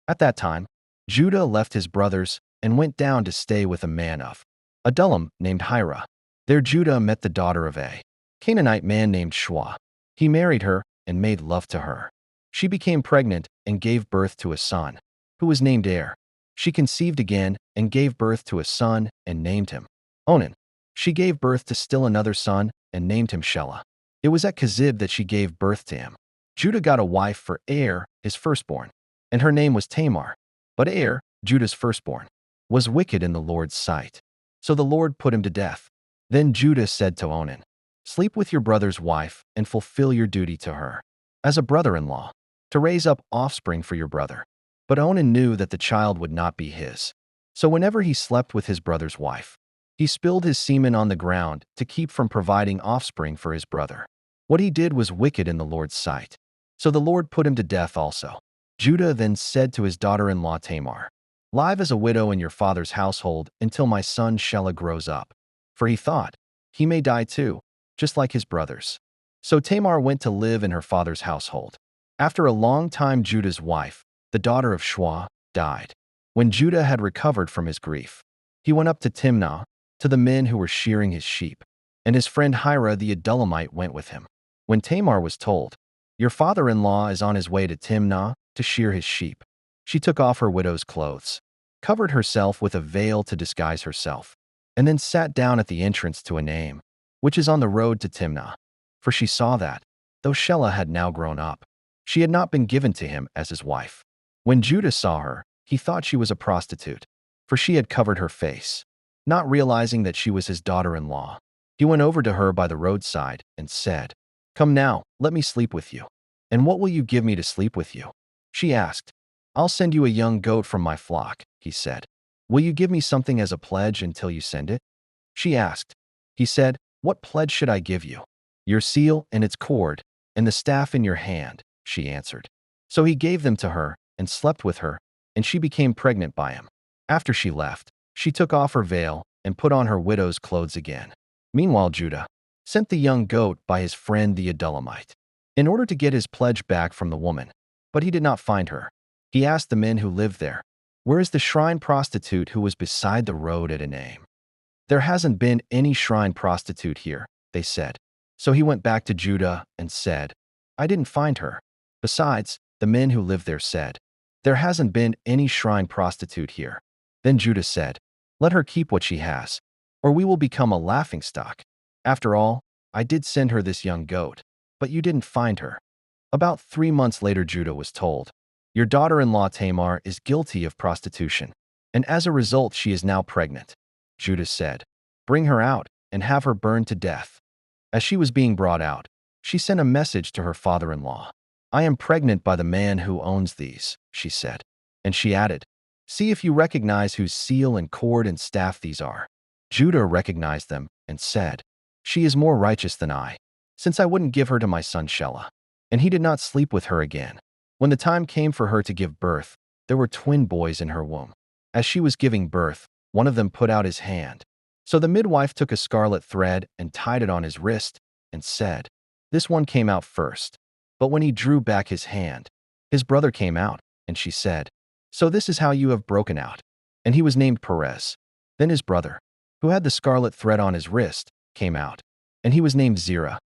At that time, Judah left his brothers and went down to stay with a man of Adullam named Hira. There Judah met the daughter of a Canaanite man named Shua. He married her and made love to her. She became pregnant and gave birth to a son, who was named Er. She conceived again and gave birth to a son and named him Onan. She gave birth to still another son and named him Shelah. It was at Kezib that she gave birth to him. Judah got a wife for Er, his firstborn, and her name was Tamar. But Er, Judah's firstborn, was wicked in the Lord's sight. So the Lord put him to death. Then Judah said to Onan, "Sleep with your brother's wife and fulfill your duty to her, as a brother-in-law, to raise up offspring for your brother." But Onan knew that the child would not be his. So whenever he slept with his brother's wife, he spilled his semen on the ground to keep from providing offspring for his brother. What he did was wicked in the Lord's sight. So the Lord put him to death also. Judah then said to his daughter-in-law Tamar, "Live as a widow in your father's household until my son Shelah grows up." For he thought, he may die too, just like his brothers. So Tamar went to live in her father's household. After a long time, Judah's wife, the daughter of Shua, died. When Judah had recovered from his grief, he went up to Timnah, to the men who were shearing his sheep, and his friend Hira the Adullamite went with him. When Tamar was told, "Your father-in-law is on his way to Timnah to shear his sheep," she took off her widow's clothes, covered herself with a veil to disguise herself, and then sat down at the entrance to Enaim, which is on the road to Timnah. For she saw that, though Shelah had now grown up, she had not been given to him as his wife. When Judah saw her, he thought she was a prostitute, for she had covered her face. Not realizing that she was his daughter-in-law, he went over to her by the roadside and said, "Come now, let me sleep with you." "And what will you give me to sleep with you?" she asked. "I'll send you a young goat from my flock," he said. "Will you give me something as a pledge until you send it?" she asked. He said, "What pledge should I give you?" "Your seal and its cord, and the staff in your hand," she answered. So he gave them to her and slept with her, and she became pregnant by him. After she left, she took off her veil and put on her widow's clothes again. Meanwhile, Judah sent the young goat by his friend the Adullamite, in order to get his pledge back from the woman. But he did not find her. He asked the men who lived there, "Where is the shrine prostitute who was beside the road at Enaim?" "There hasn't been any shrine prostitute here," they said. So he went back to Judah and said, "I didn't find her." Besides, the men who lived there said, "There hasn't been any shrine prostitute here." Then Judah said, "Let her keep what she has, or we will become a laughingstock. After all, I did send her this young goat, but you didn't find her." About 3 months later, Judah was told, "Your daughter-in-law Tamar is guilty of prostitution, and as a result she is now pregnant." Judah said, "Bring her out and have her burned to death." As she was being brought out, she sent a message to her father-in-law. "I am pregnant by the man who owns these," she said. And she added, "See if you recognize whose seal and cord and staff these are." Judah recognized them and said, "She is more righteous than I, since I wouldn't give her to my son Shelah." And he did not sleep with her again. When the time came for her to give birth, there were twin boys in her womb. As she was giving birth, one of them put out his hand. So the midwife took a scarlet thread and tied it on his wrist and said, "This one came out first." But when he drew back his hand, his brother came out, and she said, "So this is how you have broken out." And he was named Perez. Then his brother, who had the scarlet thread on his wrist, came out, and he was named Zerah.